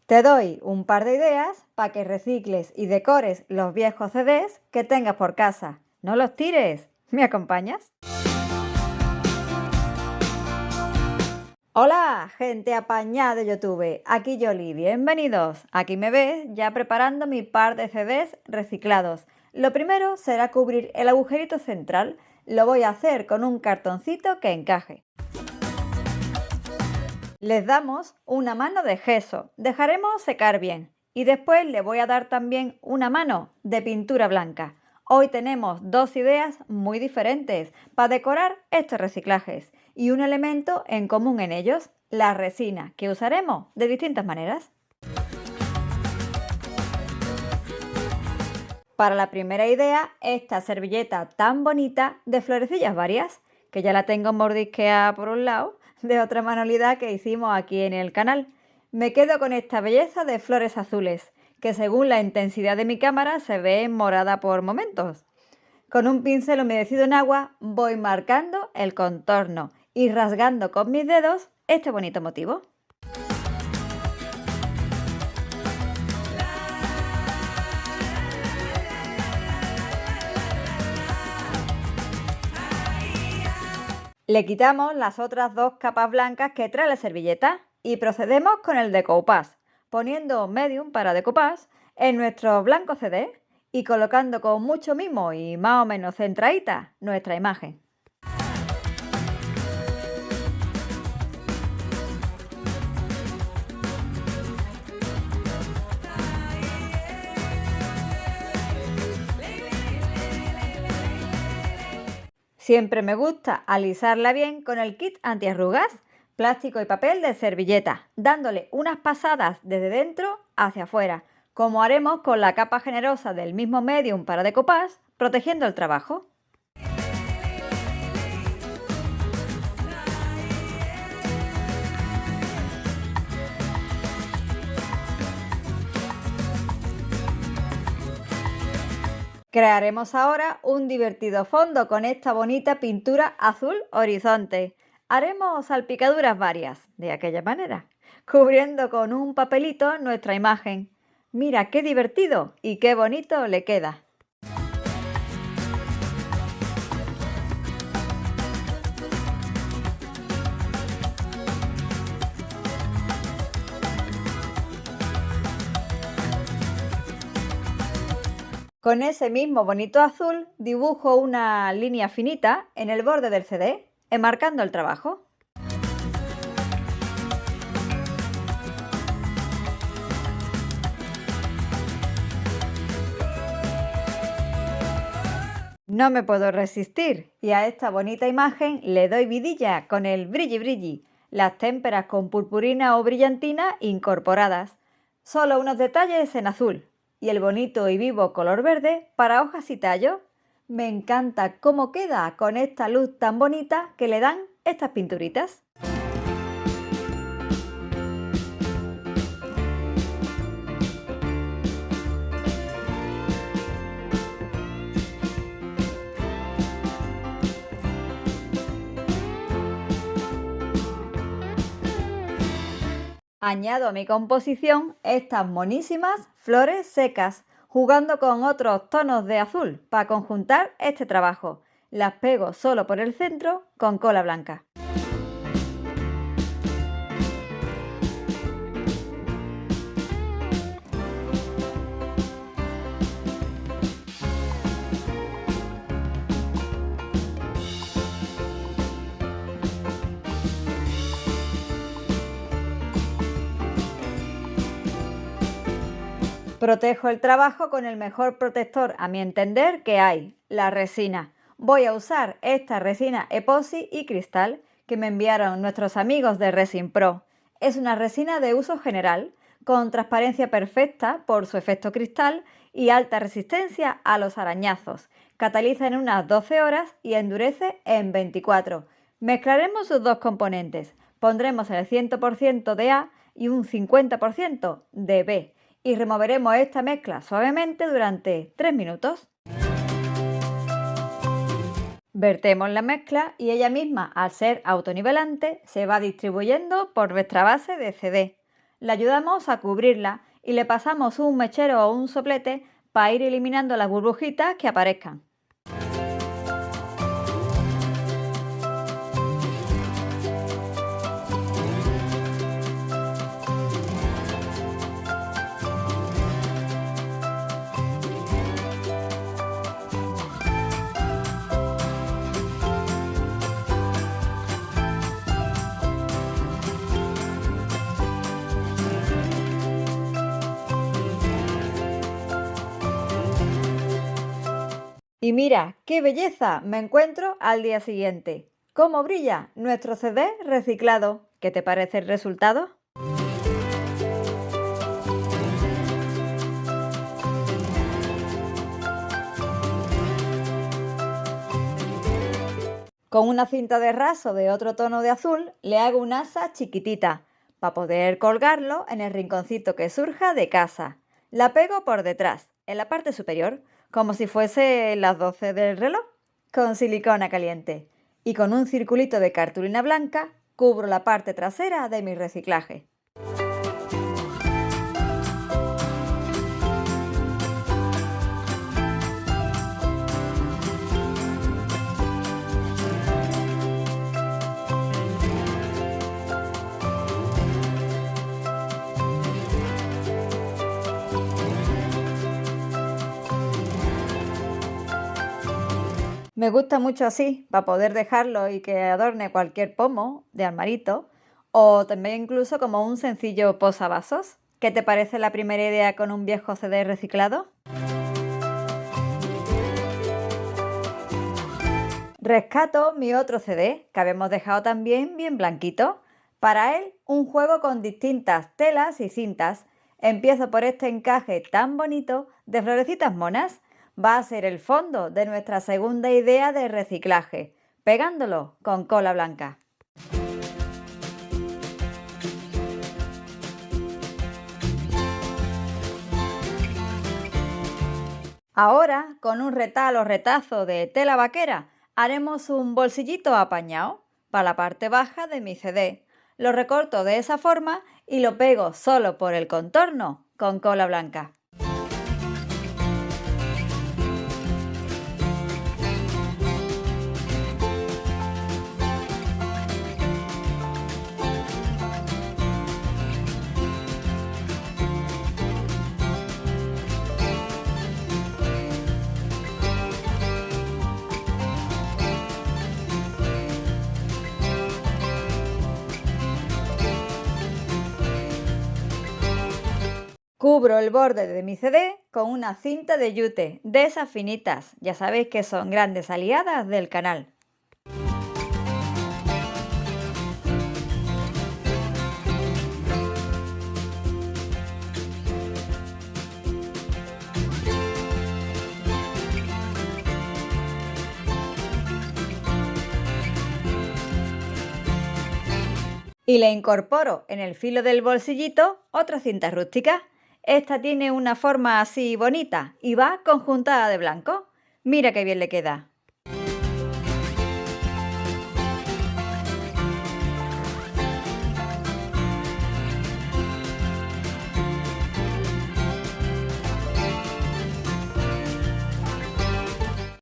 Te doy un par de ideas para que recicles y decores los viejos CDs que tengas por casa. No los tires. ¿Me acompañas? Hola, gente apañada de YouTube. Aquí Yoli, bienvenidos. Aquí me ves ya preparando mi par de CDs reciclados. Lo primero será cubrir el agujerito central. Lo voy a hacer con un cartoncito que encaje. Les damos una mano de gesso, dejaremos secar bien y después le voy a dar también una mano de pintura blanca. Hoy tenemos dos ideas muy diferentes para decorar estos reciclajes y un elemento en común en ellos, la resina, que usaremos de distintas maneras. Para la primera idea, esta servilleta tan bonita de florecillas varias, que ya la tengo mordisqueada por un lado, de otra manualidad que hicimos aquí en el canal. Me quedo con esta belleza de flores azules, que según la intensidad de mi cámara se ve morada por momentos. Con un pincel humedecido en agua voy marcando el contorno y rasgando con mis dedos este bonito motivo. Le quitamos las otras dos capas blancas que trae la servilleta y procedemos con el decoupage, poniendo medium para decoupage en nuestro blanco CD y colocando con mucho mimo y más o menos centradita nuestra imagen. Siempre me gusta alisarla bien con el kit antiarrugas, plástico y papel de servilleta, dándole unas pasadas desde dentro hacia afuera, como haremos con la capa generosa del mismo medium para decoupage, protegiendo el trabajo. Crearemos ahora un divertido fondo con esta bonita pintura azul horizonte. Haremos salpicaduras varias, de aquella manera, cubriendo con un papelito nuestra imagen. Mira qué divertido y qué bonito le queda. Con ese mismo bonito azul dibujo una línea finita en el borde del CD, enmarcando el trabajo. No me puedo resistir y a esta bonita imagen le doy vidilla con el brilli brilli, las témperas con purpurina o brillantina incorporadas. Solo unos detalles en azul y el bonito y vivo color verde para hojas y tallo. Me encanta cómo queda con esta luz tan bonita que le dan estas pinturitas. Añado a mi composición estas monísimas flores secas, jugando con otros tonos de azul para conjuntar este trabajo. Las pego solo por el centro con cola blanca. Protejo el trabajo con el mejor protector, a mi entender, que hay, la resina. Voy a usar esta resina epoxi y cristal que me enviaron nuestros amigos de Resin Pro. Es una resina de uso general, con transparencia perfecta por su efecto cristal y alta resistencia a los arañazos. Cataliza en unas 12 horas y endurece en 24. Mezclaremos sus dos componentes. Pondremos el 100% de A y un 50% de B. Y removeremos esta mezcla suavemente durante 3 minutos. Vertemos la mezcla y ella misma, al ser autonivelante, se va distribuyendo por nuestra base de CD. Le ayudamos a cubrirla y le pasamos un mechero o un soplete para ir eliminando las burbujitas que aparezcan. Y mira, qué belleza me encuentro al día siguiente. ¿Cómo brilla nuestro CD reciclado? ¿Qué te parece el resultado? Con una cinta de raso de otro tono de azul le hago un asa chiquitita para poder colgarlo en el rinconcito que surja de casa. La pego por detrás, en la parte superior, como si fuese las 12 del reloj, con silicona caliente. Y con un circulito de cartulina blanca cubro la parte trasera de mi reciclaje. Me gusta mucho así, para poder dejarlo y que adorne cualquier pomo de armarito, o también incluso como un sencillo posavasos. ¿Qué te parece la primera idea con un viejo CD reciclado? Rescato mi otro CD, que habíamos dejado también bien blanquito. Para él, un juego con distintas telas y cintas. Empiezo por este encaje tan bonito de florecitas monas. Va a ser el fondo de nuestra segunda idea de reciclaje, pegándolo con cola blanca. Ahora, con un retal o retazo de tela vaquera, haremos un bolsillito apañado para la parte baja de mi CD. Lo recorto de esa forma y lo pego solo por el contorno con cola blanca. Cubro el borde de mi CD con una cinta de yute, de esas finitas, ya sabéis que son grandes aliadas del canal. Y le incorporo en el filo del bolsillito otra cinta rústica. Esta tiene una forma así bonita y va conjuntada de blanco. Mira qué bien le queda.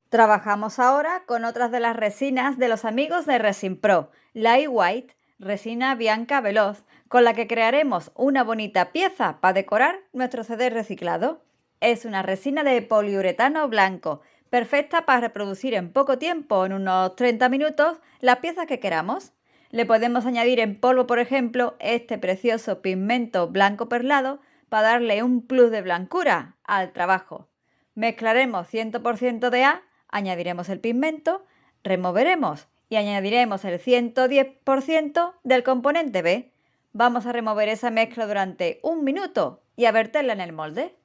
Trabajamos ahora con otras de las resinas de los amigos de Resin Pro, la E-White, resina bianca veloz, con la que crearemos una bonita pieza para decorar nuestro CD reciclado. Es una resina de poliuretano blanco, perfecta para reproducir en poco tiempo, en unos 30 minutos, las piezas que queramos. Le podemos añadir en polvo, por ejemplo, este precioso pigmento blanco perlado para darle un plus de blancura al trabajo. Mezclaremos 100% de A, añadiremos el pigmento, removeremos y añadiremos el 110% del componente B. Vamos a remover esa mezcla durante 1 minuto y a verterla en el molde.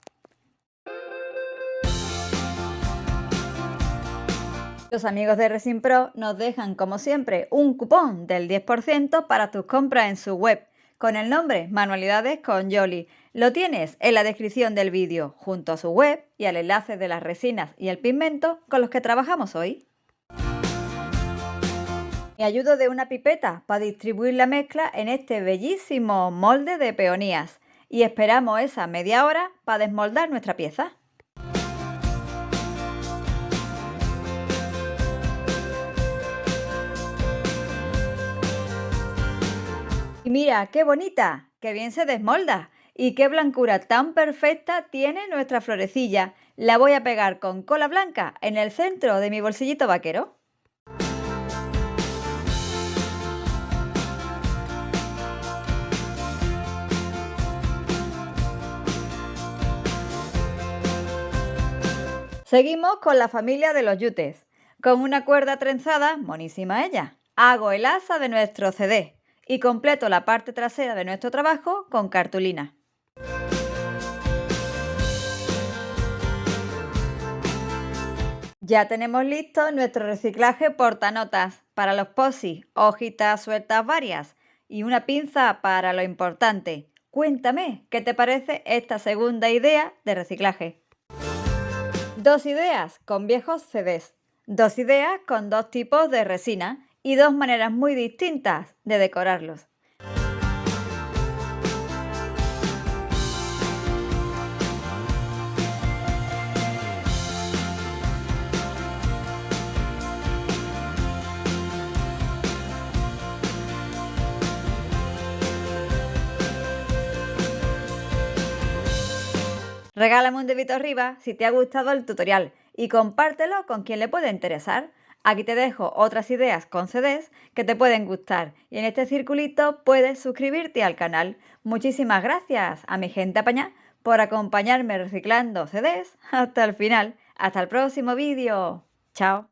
Los amigos de Resin Pro nos dejan, como siempre, un cupón del 10% para tus compras en su web, con el nombre Manualidades con Yoli. Lo tienes en la descripción del vídeo, junto a su web y al enlace de las resinas y el pigmento con los que trabajamos hoy. Me ayudo de una pipeta para distribuir la mezcla en este bellísimo molde de peonías y esperamos esa media hora para desmoldar nuestra pieza. Y mira, qué bonita, qué bien se desmolda y qué blancura tan perfecta tiene nuestra florecilla. La voy a pegar con cola blanca en el centro de mi bolsillito vaquero. Seguimos con la familia de los yutes. Con una cuerda trenzada, monísima ella, hago el asa de nuestro CD y completo la parte trasera de nuestro trabajo con cartulina. Ya tenemos listo nuestro reciclaje portanotas para los posis, hojitas sueltas varias y una pinza para lo importante. Cuéntame, ¿qué te parece esta segunda idea de reciclaje? Dos ideas con viejos CDs, dos ideas con dos tipos de resina y dos maneras muy distintas de decorarlos. Regálame un dedito arriba si te ha gustado el tutorial y compártelo con quien le pueda interesar. Aquí te dejo otras ideas con CDs que te pueden gustar y en este circulito puedes suscribirte al canal. Muchísimas gracias a mi gente apañá por acompañarme reciclando CDs hasta el final. Hasta el próximo vídeo. Chao.